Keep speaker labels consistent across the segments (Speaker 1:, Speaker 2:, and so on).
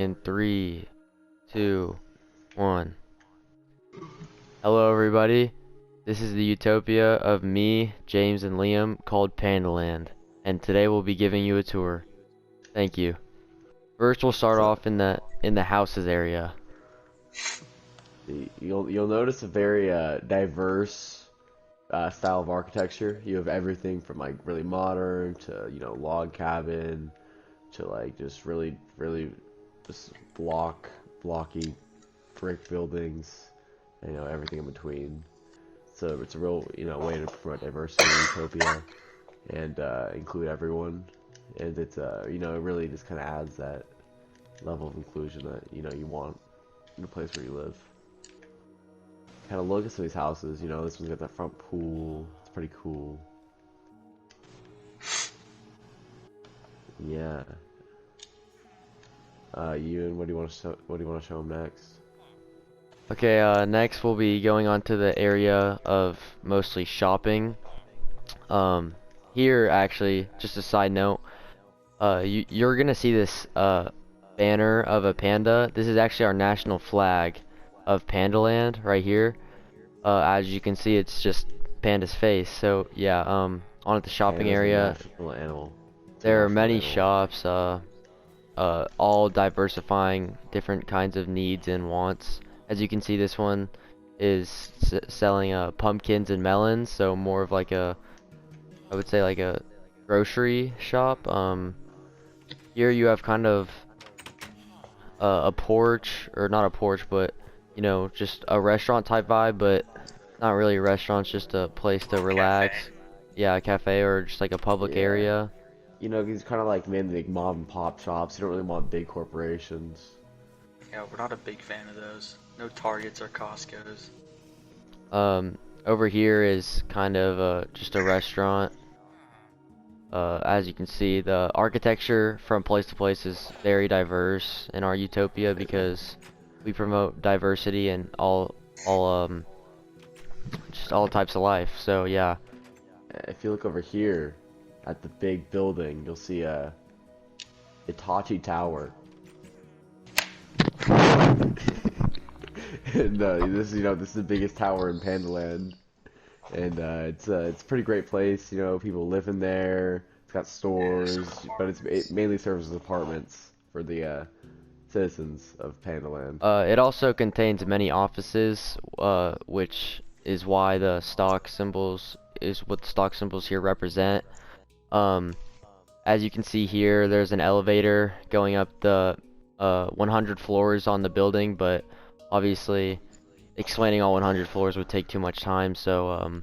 Speaker 1: In three, two, one. Hello, everybody. This is the utopia of me, James, and Liam called Pandaland, and today we'll be giving you a tour. Thank you. First, we'll start off in the houses area.
Speaker 2: You'll notice a very diverse style of architecture. You have everything from like really modern to log cabin to like just really just blocky brick buildings. Everything in between. So it's a real way to promote diversity in Utopia and include everyone. And it's it really just kind of adds that level of inclusion that you want in the place where you live. Kind of look at some of these houses. This one's got that front pool. It's pretty cool. Yeah. Ewan, what do you want to show? What do you want to show them next?
Speaker 1: Okay. Next we'll be going on to the area of mostly shopping. Here actually, just a side note. You're gonna see this banner of a panda. This is actually our national flag of Pandaland right here. As you can see, it's just Panda's face. So yeah, on at the shopping area, there are many shops, all diversifying different kinds of needs and wants. As you can see, this one is selling pumpkins and melons, so more of like I would say like a grocery shop. Here you have kind of a porch, or not a porch, but just a restaurant type vibe, but not really a restaurant, it's just a place to relax.
Speaker 3: Cafe.
Speaker 1: Yeah, a cafe or just like a public area.
Speaker 2: These kind of like mainly like mom and pop shops. You don't really want big corporations.
Speaker 3: Yeah, we're not a big fan of those. No Targets or Costco's.
Speaker 1: Over here is kind of just a restaurant. As you can see, the architecture from place to place is very diverse in our utopia because we promote diversity in just all types of life. So yeah.
Speaker 2: If you look over here at the big building, you'll see a Itachi Tower. And this is the biggest tower in Pandaland, and it's a pretty great place. People live in there. It's got stores, but it mainly serves as apartments for the citizens of Pandaland.
Speaker 1: It also contains many offices, which is why the stock symbols is what the stock symbols here represent. As you can see here, there's an elevator going up the 100 floors on the building, but obviously explaining all 100 floors would take too much time, so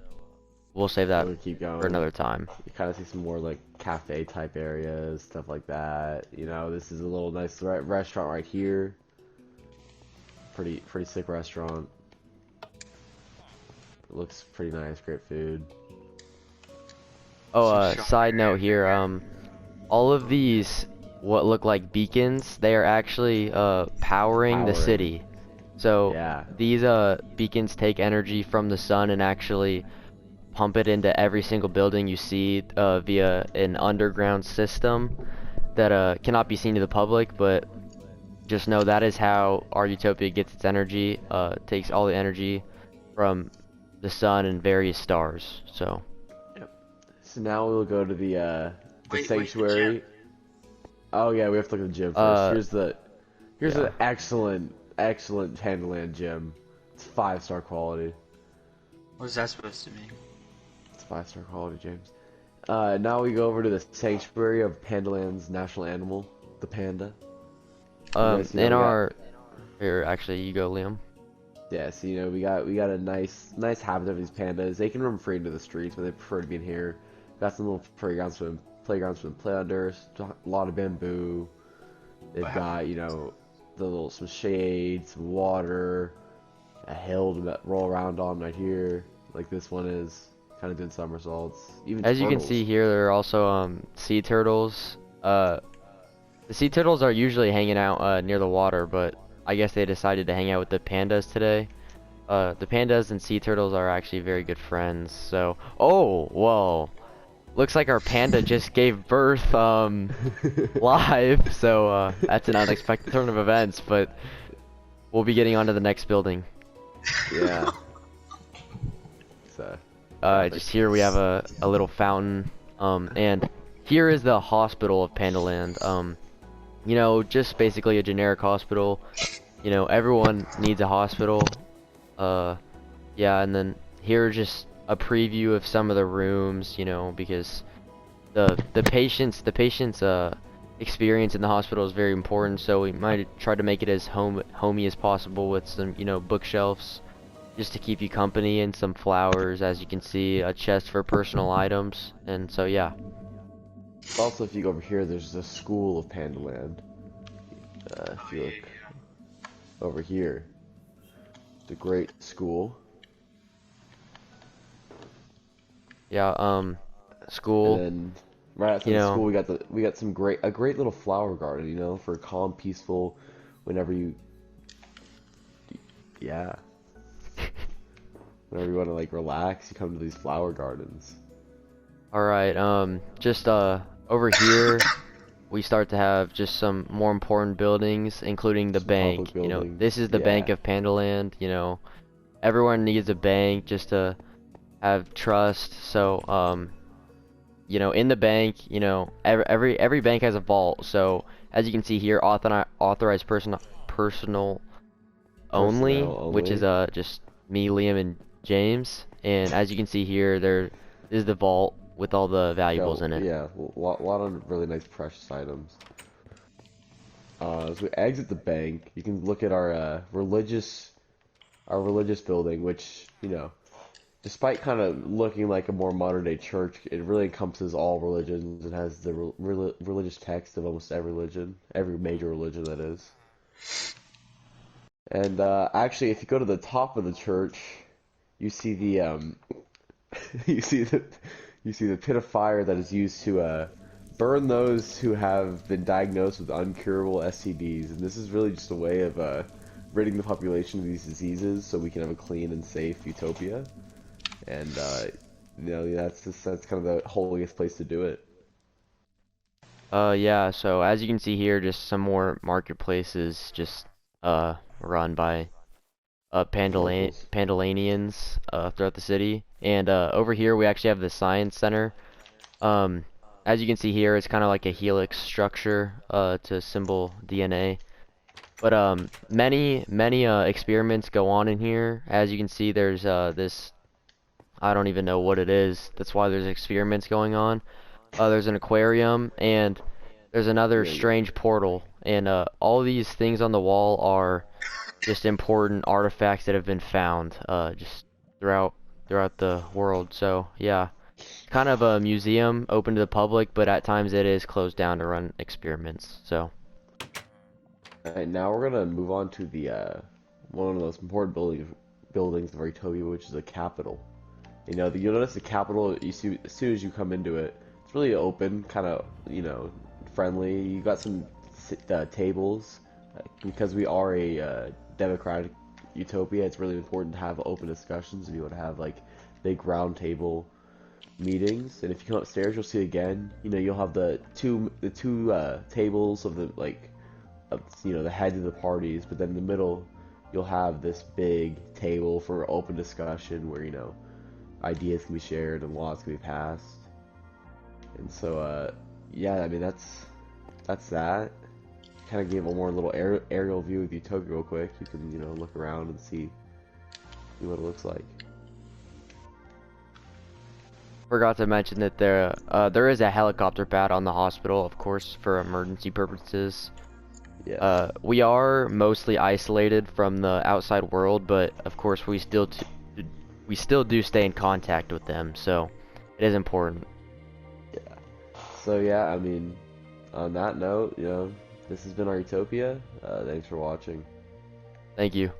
Speaker 1: we'll save that
Speaker 2: Keep going.
Speaker 1: for another time.
Speaker 2: You kind of see some more like cafe type areas, stuff like that. This is a little nice restaurant right here. Pretty sick restaurant. It looks pretty nice, great food.
Speaker 1: Oh, side note here, all of these what look like beacons, they are actually powering the city. So
Speaker 2: yeah.
Speaker 1: These beacons take energy from the sun and actually pump it into every single building you see via an underground system that cannot be seen to the public, but just know that is how our utopia gets its energy. It takes all the energy from the sun and various stars. So
Speaker 2: So now we'll go to the sanctuary.
Speaker 3: Wait,
Speaker 2: Oh yeah, we have to look at the gym first. Here's an excellent Pandaland gym. It's 5-star quality.
Speaker 3: what is that supposed to mean?
Speaker 2: It's 5-star quality, James. Now we go over to the sanctuary of Pandaland's national animal, the panda.
Speaker 1: in our here, actually, you go, Liam.
Speaker 2: Yeah, so we got a nice habitat of these pandas. They can roam free into the streets, but they prefer to be in here. Got some little playgrounds for them to play under. A lot of bamboo. They've got some shade, some water, a hill to roll around on right here, like this one is. Kind of doing somersaults. Even
Speaker 1: As you can
Speaker 2: turtles.
Speaker 1: see here, there are also sea turtles. The sea turtles are usually hanging out near the water, but I guess they decided to hang out with the pandas today. The pandas and sea turtles are actually very good friends. So, oh, whoa, looks like our panda just gave birth live, so that's an unexpected turn of events, but we'll be getting on to the next building.
Speaker 2: Yeah. So,
Speaker 1: Just
Speaker 2: graphics.
Speaker 1: here we have a little fountain, and here is the hospital of Pandaland. You know, just basically a generic hospital. You know, everyone needs a hospital. Uh, yeah, and then here just a preview of some of the rooms, you know, because the patient's experience in the hospital is very important, so we might try to make it as homey as possible with some, you know, bookshelves just to keep you company, and some flowers, as you can see, a chest for personal items, and so yeah.
Speaker 2: Also, if you go over here, there's the school of Pandaland. If you look over here, the great school.
Speaker 1: Yeah,
Speaker 2: And
Speaker 1: school,
Speaker 2: then right
Speaker 1: you
Speaker 2: outside the school,
Speaker 1: know,
Speaker 2: we got some a great little flower garden, you know, for calm, peaceful. Whenever you, yeah, whenever you want to like relax, you come to these flower gardens.
Speaker 1: alright, just over here we start to have just some more important buildings, including the
Speaker 2: Some public
Speaker 1: bank. You know,
Speaker 2: buildings.
Speaker 1: this is the Bank
Speaker 2: Yeah,
Speaker 1: of Pandaland. You know, everyone needs a bank just to have trust. So, you know, in the bank, you know, every bank has a vault. So, as you can see here, authorized personal only,
Speaker 2: personnel
Speaker 1: which is
Speaker 2: only.
Speaker 1: just me, Liam, and James. And as you can see here, there is the vault with all the valuables
Speaker 2: Got
Speaker 1: in it.
Speaker 2: yeah, lot of really nice precious items. As we exit the bank, you can look at our religious building, which you know, despite kind of looking like a more modern day church, it really encompasses all religions and has the religious text of almost every religion, every major religion that is. And actually, if you go to the top of the church, you see the you see the you see the pit of fire that is used to burn those who have been diagnosed with uncurable STDs, and this is really just a way of ridding the population of these diseases so we can have a clean and safe utopia. And you know, that's kind of the holiest place to do it.
Speaker 1: Yeah, so as you can see here, just some more marketplaces just run by
Speaker 2: Locals.
Speaker 1: Pandalanians throughout the city. And over here we actually have the Science Center. Um, as you can see here, it's kind of like a helix structure to symbol DNA. But many experiments go on in here. As you can see, there's this, I don't even know what it is. That's why there's experiments going on. There's an aquarium, and there's another
Speaker 2: Yeah,
Speaker 1: strange portal, and all these things on the wall are just important artifacts that have been found just throughout the world. So yeah, kind of a museum open to the public, but at times it is closed down to run experiments. So
Speaker 2: Alright, now we're gonna move on to the one of the most important buildings of Utopia, which is a Capitol. You know, you'll notice the Capitol. You see as soon as you come into it, it's really open, kind of you know friendly. You got some tables because we are a democratic utopia. It's really important to have open discussions if you want to have like big round table meetings. And if you come upstairs, you'll see again. You know, you'll have the two tables of the like of, you know, the heads of the parties, but then in the middle you'll have this big table for open discussion where you know ideas can be shared and laws can be passed. And so yeah, I mean that's that. Kind of gave a more little aerial view of Utopia real quick. You can you know look around and see what it looks like.
Speaker 1: forgot to mention that there is a helicopter pad on the hospital, of course, for emergency purposes.
Speaker 2: Yes.
Speaker 1: We are mostly isolated from the outside world, but of course we still do stay in contact with them, so it is important.
Speaker 2: Yeah. So yeah, I mean, on that note, you know, this has been our Utopia. Thanks for watching.
Speaker 1: Thank you.